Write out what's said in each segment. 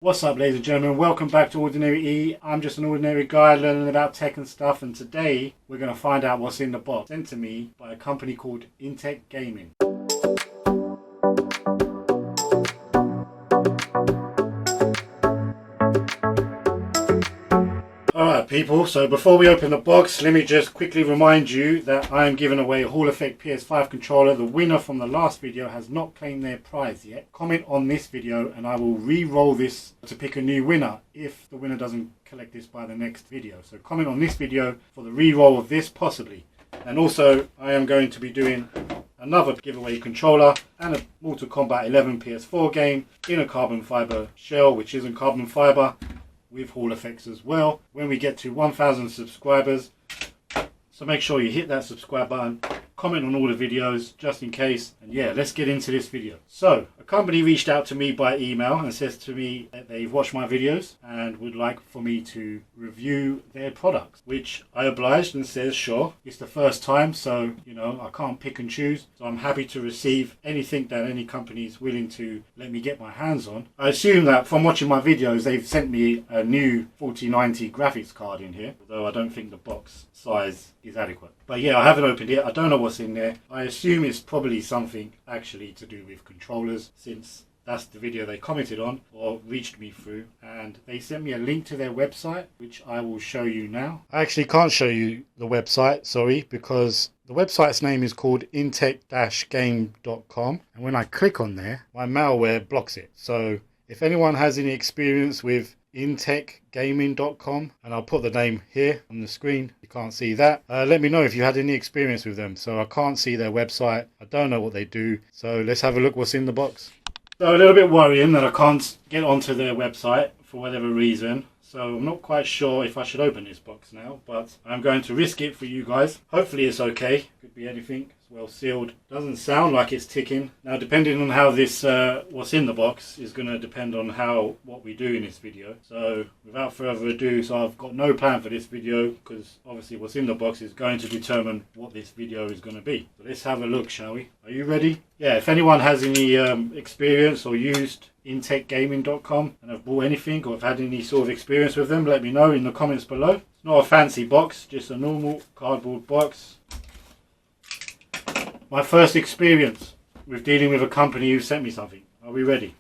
What's up, ladies and gentlemen? Welcome back to Ordinary E. I'm just an ordinary guy learning about tech and stuff, and today we're going to find out what's in the box sent to me by a company called Intec-Gaming. Alright people, so before we open the box, let me just quickly remind you that I am giving away a Hall Effect PS5 controller. The winner from the last video has not claimed their prize yet. Comment on this video and I will re-roll this to pick a new winner if the winner doesn't collect this by the next video. So comment on this video for the re-roll of this possibly. And also I am going to be doing another giveaway controller and a Mortal Kombat 11 PS4 game in a carbon fiber shell, which isn't carbon fiber, with Hall Effects as well, when we get to 1,000 subscribers. So make sure you hit that subscribe button, comment on all the videos just in case, and yeah, let's get into this video. So a company reached out to me by email and says to me that they've watched my videos and would like for me to review their products, which I obliged and says sure. It's the first time, so you know, I can't pick and choose, so I'm happy to receive anything that any company is willing to let me get my hands on. I assume that from watching my videos they've sent me a new 4090 graphics card in here, although I don't think the box size is adequate. But yeah, I haven't opened it. I don't know what's in there. I assume it's probably something actually to do with controllers, since that's the video they commented on or reached me through, and they sent me a link to their website, which I will show you now. I actually can't show you the website, sorry, because the website's name is called Intec-Game.com, and when I click on there, my malware blocks it. So if anyone has any experience with Intec-Gaming.com, and I'll put the name here on the screen, you can't see that, let me know if you had any experience with them. So I can't see their website, I don't know what they do, so let's have a look what's in the box. So a little bit worrying that I can't get onto their website for whatever reason, so I'm not quite sure if I should open this box now, but I'm going to risk it for you guys. Hopefully it's okay, could be anything. Well sealed. Doesn't sound like it's ticking. Now depending on how this what's in the box is going to depend on what we do in this video. So without further ado, so I've got no plan for this video because obviously what's in the box is going to determine what this video is going to be. So let's have a look, shall we? Are you ready? Yeah, if anyone has any experience or used Intec-Gaming.com and have bought anything or have had any sort of experience with them, let me know in the comments below. It's not a fancy box, just a normal cardboard box. My first experience with dealing with a company who sent me something. Are we ready?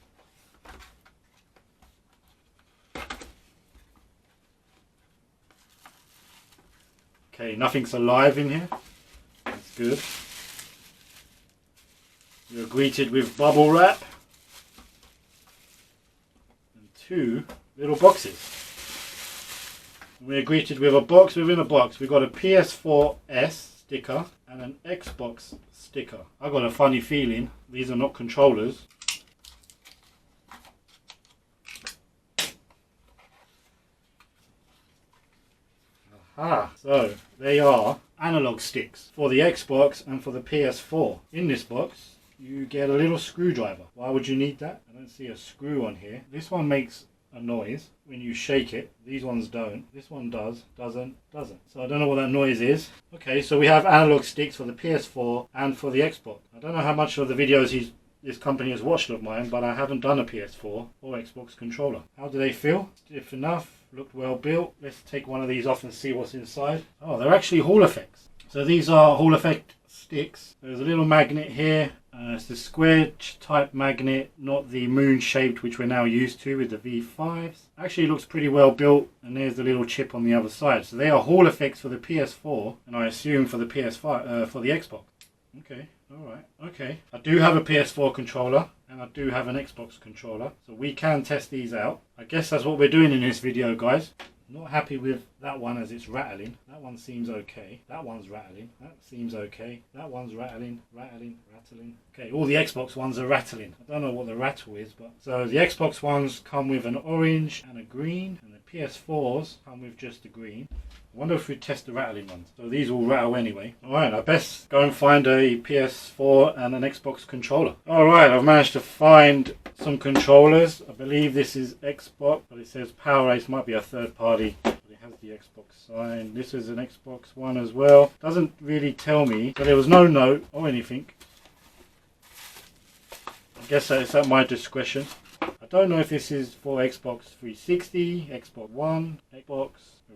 Okay, nothing's alive in here. That's good. You're greeted with bubble wrap and two little boxes. We're greeted with a box within a box. We've got a PS4 sticker and an Xbox sticker. I got a funny feeling these are not controllers. Aha! So they are analog sticks for the Xbox and for the PS4. In this box you get a little screwdriver. Why would you need that? I don't see a screw on here. This one makes a noise when you shake it. These ones don't. This one does, doesn't. So I don't know what that noise is. Okay, so we have analog sticks for the PS4 and for the Xbox. I don't know how much of the videos this company has watched of mine, but I haven't done a PS4 or Xbox controller. How do they feel? Stiff enough, looked well built. Let's take one of these off and see what's inside. Oh, they're actually Hall Effects. So these are Hall Effect sticks. There's a little magnet here. It's the square type magnet, not the moon shaped which we're now used to with the V5s. Actually looks pretty well built, and there's the little chip on the other side. So they are Hall Effects for the PS4 and I assume for the PS5 for the Xbox. Okay, alright, okay. I do have a PS4 controller and I do have an Xbox controller, so we can test these out. I guess that's what we're doing in this video, guys. Not happy with that one as it's rattling. That one seems okay. That one's rattling. That seems okay. That one's rattling. Okay, all the Xbox ones are rattling. I don't know what the rattle is, but... So the Xbox ones come with an orange and a green, and the PS4s come with just the green. I wonder if we test the rattling ones. So these will rattle anyway. Alright, I best go and find a PS4 and an Xbox controller. Alright, I've managed to find some controllers. I believe this is Xbox, but it says PowerAce, might be a third party. But it has the Xbox sign. This is an Xbox one as well. Doesn't really tell me, but there was no note or anything. I guess it's at my discretion. I don't know if this is for Xbox 360, Xbox One, Xbox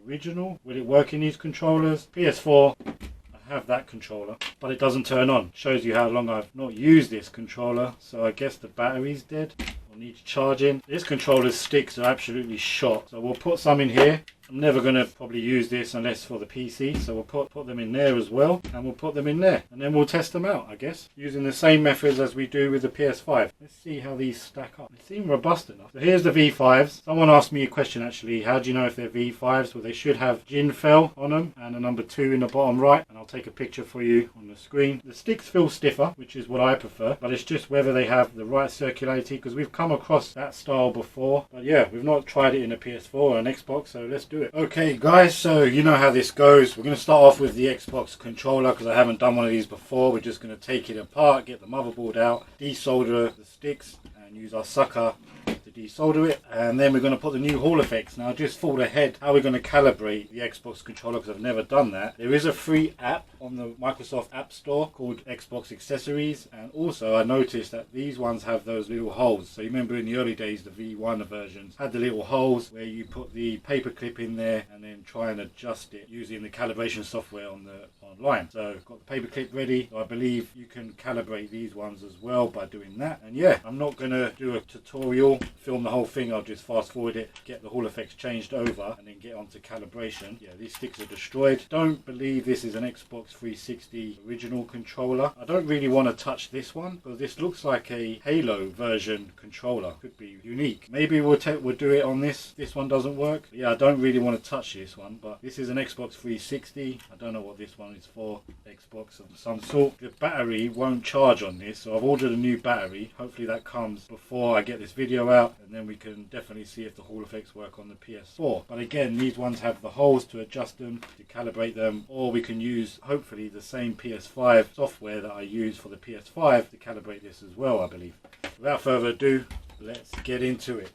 Original. Will it work in these controllers? PS4, I have that controller, but it doesn't turn on. Shows you how long I've not used this controller, so I guess the battery's dead. I'll need to charge in. This controller's sticks are absolutely shot, so we'll put some in here. I'm never going to probably use this unless for the PC, so we'll put them in there as well, and we'll put them in there, and then we'll test them out, I guess, using the same methods as we do with the PS5. Let's see how these stack up. They seem robust enough. So here's the V5s. Someone asked me a question actually, how do you know if they're V5s? Well, they should have gin fell on them and a number 2 in the bottom right, and I'll take a picture for you on the screen. The sticks feel stiffer, which is what I prefer, but it's just whether they have the right circularity, because we've come across that style before, but yeah, we've not tried it in a PS4 or an Xbox, so let's do it. Okay guys, so you know how this goes. We're going to start off with the Xbox controller because I haven't done one of these before. We're just going to take it apart, get the motherboard out, desolder the sticks and use our sucker to desolder it, and then we're going to put the new Hall Effects. Now just thought ahead how we're going to calibrate the Xbox controller, because I've never done that. There is a free app on the Microsoft App Store called Xbox Accessories, and also I noticed that these ones have those little holes. So you remember in the early days the V1 versions had the little holes where you put the paper clip in there and then try and adjust it using the calibration software on the online. So I've got the paper clip ready, so I believe you can calibrate these ones as well by doing that. And yeah, I'm not going to do a tutorial, film the whole thing. I'll just fast forward it, get the Hall Effects changed over, and then get onto calibration. Yeah, these sticks are destroyed. Don't believe this is an Xbox 360 original controller. I don't really want to touch this one because this looks like a Halo version controller. Could be unique. Maybe we'll do it on this. This one doesn't work. Yeah, I don't really want to touch this one, but this is an Xbox 360. I don't know what this one is for. Xbox of some sort. The battery won't charge on this, so I've ordered a new battery. Hopefully that comes before I get this video out, and then we can definitely see if the Hall Effects work on the PS4. But again, these ones have the holes to adjust them, to calibrate them, or we can use hopefully the same PS5 software that I use for the PS5 to calibrate this as well, I believe. Without further ado, let's get into it.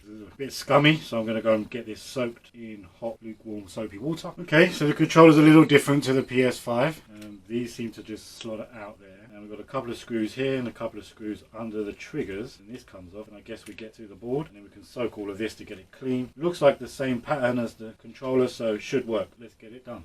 This is a bit scummy, so I'm going to go and get this soaked in hot, lukewarm, soapy water. Okay, so the controller's a little different to the PS5. These seem to just slot out there. And we've got a couple of screws here and a couple of screws under the triggers. And this comes off, and I guess we get to the board. And then we can soak all of this to get it clean. Looks like the same pattern as the controller, so it should work. Let's get it done.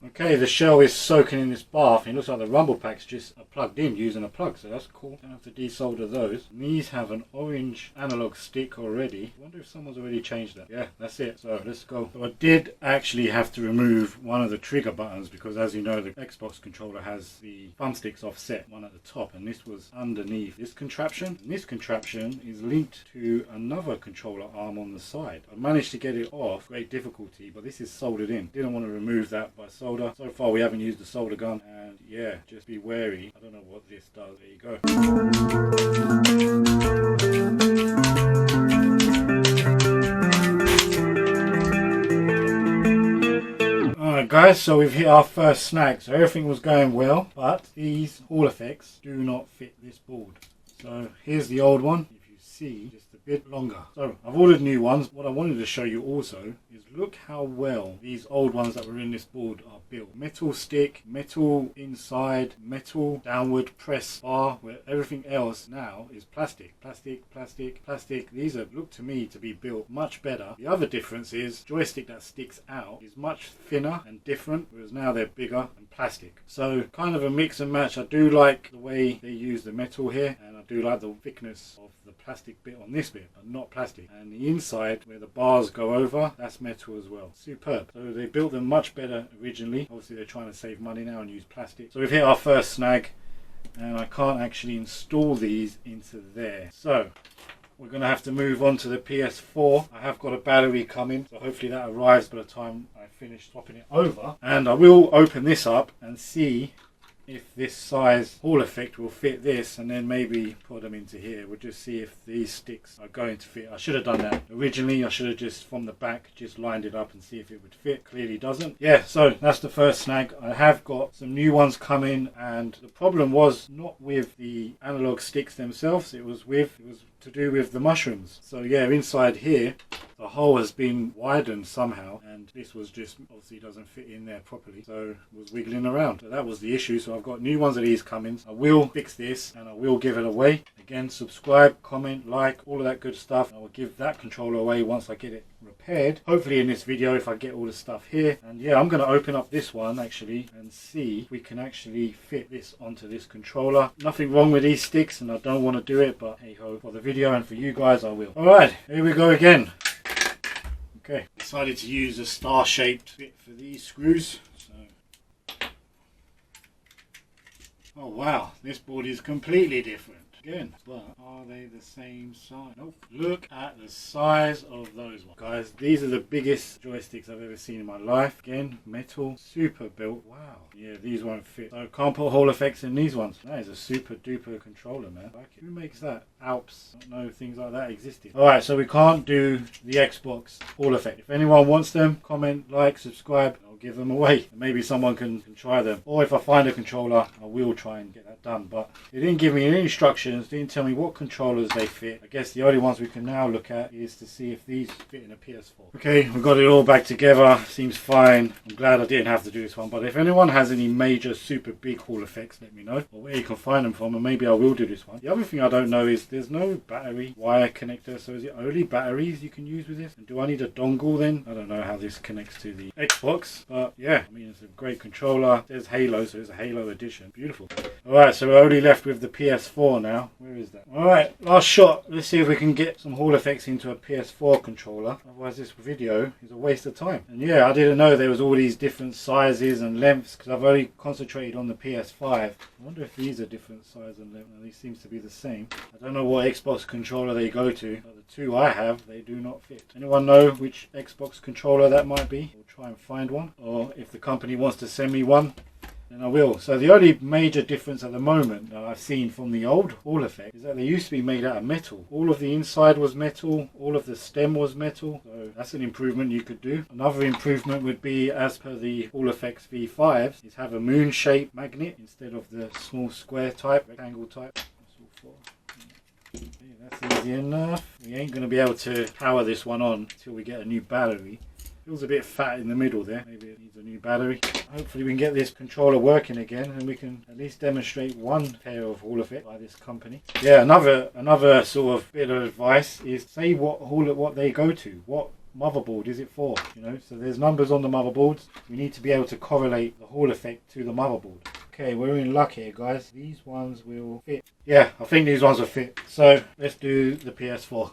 Okay, the shell is soaking in this bath, and it looks like the rumble packs just are plugged in using a plug, so that's cool. Don't have to desolder those. And these have an orange analog stick already. I wonder if someone's already changed that. Yeah, that's it. So let's go. So I did actually have to remove one of the trigger buttons because, as you know, the Xbox controller has the thumbsticks offset, one at the top, and this was underneath this contraption. And this contraption is linked to another controller arm on the side. I managed to get it off, great difficulty, but this is soldered in. Didn't want to remove that by solder. So far we haven't used the solder gun, and yeah, just be wary. I don't know what this does. There you go. Alright guys, so we've hit our first snag. So everything was going well, but these Hall Effects do not fit this board. So here's the old one. If you see, just a bit longer. So I've ordered new ones. What I wanted to show you also is look how well these old ones that were in this board are built. Metal stick, metal inside, metal downward press bar, where everything else now is plastic. Plastic, plastic, plastic. These have looked to me to be built much better. The other difference is joystick that sticks out is much thinner and different, whereas now they're bigger and plastic. So kind of a mix and match. I do like the way they use the metal here, and I do like the thickness of the plastic bit on this bit, but not plastic. And the inside where the bars go over, that's metal as well. Superb. So they built them much better originally. Obviously they're trying to save money now and use plastic. So we've hit our first snag, and I can't actually install these into there. So we're going to have to move on to the PS4. I have got a battery coming, so hopefully that arrives by the time I finish swapping it over. And I will open this up and see if this size Hall Effect will fit this, and then maybe put them into here. We'll just see if these sticks are going to fit. I should have done that originally. I should have just from the back just lined it up and see if it would fit. Clearly doesn't. Yeah, so that's the first snag. I have got some new ones coming, and the problem was not with the analog sticks themselves. It was to do with the mushrooms. So yeah, inside here the hole has been widened somehow, and this was just obviously doesn't fit in there properly, so it was wiggling around. So that was the issue. So I've got new ones of these coming. I will fix this and I will give it away. Again, subscribe, comment, like, all of that good stuff. I will give that controller away once I get it repaired, hopefully in this video if I get all the stuff here. And yeah, I'm going to open up this one actually and see if we can actually fit this onto this controller. Nothing wrong with these sticks and I don't want to do it, but hey ho, for the video and for you guys I will. Alright, here we go again. Okay, decided to use a star-shaped bit for these screws. Oh wow, this board is completely different again, but are they the same size? Nope. Look at the size of those ones. Guys, these are the biggest joysticks I've ever seen in my life. Again, metal, super built. Wow. Yeah, these won't fit. So I can't put Hall Effects in these ones. That is a super duper controller, man. Like, who makes that? Alps. I don't know things like that existed. Alright, so we can't do the Xbox Hall Effect. If anyone wants them, comment, like, subscribe. I'll give them away. Maybe someone can try them. Or if I find a controller, I will try and get that done. But it didn't give me any instructions, didn't tell me what controllers they fit. I guess the only ones we can now look at is to see if these fit in a PS4. Okay, we've got it all back together. Seems fine. I'm glad I didn't have to do this one. But if anyone has any major super big Hall Effects, let me know. Or where you can find them from, and maybe I will do this one. The other thing I don't know is there's no battery wire connector. So is it only batteries you can use with this? And do I need a dongle then? I don't know how this connects to the Xbox. But yeah, I mean, it's a great controller. There's Halo, so it's a Halo edition. Beautiful. Alright, so we're only left with the PS4 now. Where is that? Alright, last shot. Let's see if we can get some Hall Effects into a PS4 controller. Otherwise this video is a waste of time. And yeah, I didn't know there was all these different sizes and lengths because I've only concentrated on the PS5. I wonder if these are different size and length. These seems to be the same. I don't know what Xbox controller they go to, but the two I have, they do not fit. Anyone know which Xbox controller that might be? We'll try and find one. Or if the company wants to send me one, then I will. So the only major difference at the moment that I've seen from the old Hall Effect is that they used to be made out of metal. All of the inside was metal, all of the stem was metal, so that's an improvement you could do. Another improvement would be, as per the Hall Effects V5s, is have a moon shaped magnet instead of the small square type, rectangle type. That's all for. Okay, that's easy enough. We ain't going to be able to power this one on until we get a new battery. Feels a bit fat in the middle there. Maybe it needs a new battery. Hopefully we can get this controller working again and we can at least demonstrate one pair of Hall Effect by this company. Yeah, another sort of bit of advice is say what they go to. What motherboard is it for? You know, so there's numbers on the motherboards. We need to be able to correlate the Hall Effect to the motherboard. Okay, we're in luck here, guys. These ones will fit. Yeah, I think these ones will fit. So let's do the PS4.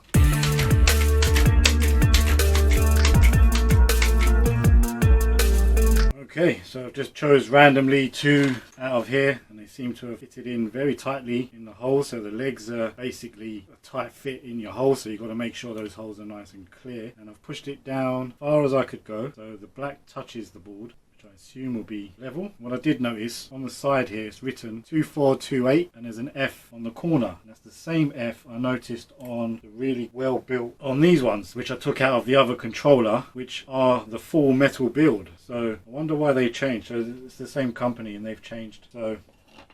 Okay, so I've just chose randomly two out of here and they seem to have fitted in very tightly in the hole, so the legs are basically a tight fit in your hole, so you've got to make sure those holes are nice and clear. And I've pushed it down as far as I could go, so the black touches the board, which I assume will be level. What I did notice on the side here, it's written 2428 and there's an F on the corner. And that's the same F I noticed on the really well built on these ones, which I took out of the other controller, which are the full metal build. So I wonder why they changed. So it's the same company and they've changed. So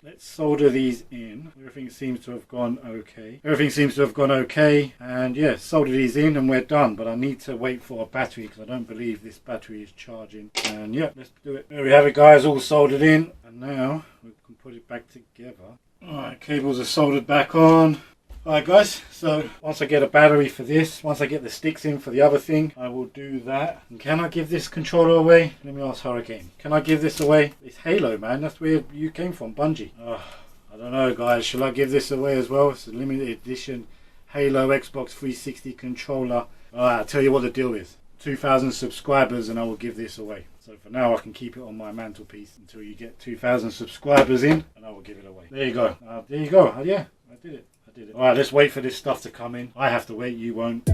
let's solder these in. Everything seems to have gone okay. Everything seems to have gone okay. And yeah, solder these in and we're done. But I need to wait for a battery because I don't believe this battery is charging. And yeah, let's do it. There we have it, guys, all soldered in. And now we can put it back together. Alright, cables are soldered back on. Alright guys, so once I get a battery for this, once I get the sticks in for the other thing, I will do that. And can I give this controller away? Let me ask Hurricane. Can I give this away? It's Halo, man. That's where you came from, Bungie. I don't know, guys. Shall I give this away as well? It's a limited edition Halo Xbox 360 controller. Alright, I'll tell you what the deal is. 2,000 subscribers and I will give this away. So for now I can keep it on my mantelpiece until you get 2,000 subscribers in and I will give it away. There you go. Yeah, I did it. Alright, let's wait for this stuff to come in. I have to wait, you won't.